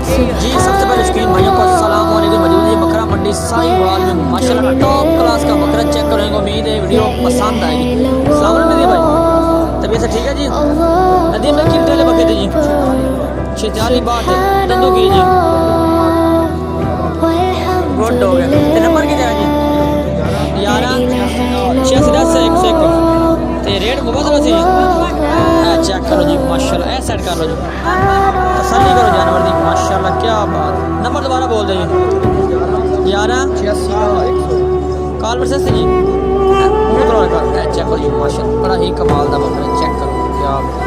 जी सबसे पहले शौकीन भाइयों को अस्सलाम वालेकुम। मौजूद है बकरा मंडी साहिवाल में माशाल्लाह टॉप क्लास का बकरा चेक करेंगे। उम्मीद है वीडियो पसंद आएगी। अस्सलाम वालेकुम नदीम भाई, तबीयत से ठीक है जी? नदीम भाई कितने बकरे थे जी? 46 बात है दंदों की जी, गुड हो गया। तो नंबर कितना है जी? 11 86 10 101 तो रेट मुबदला सी चेक करो जी माशाल्लाह। ए सेट कर लो जी, तसल्ली करो जानवर दी माशाल्लाह, क्या बात। नंबर दोबारा बोल दे जी। 11 कॉल पर से जी चेक करो जी माशाल्लाह, बड़ा ही कमाल का बकरा। चेक करो क्या बात।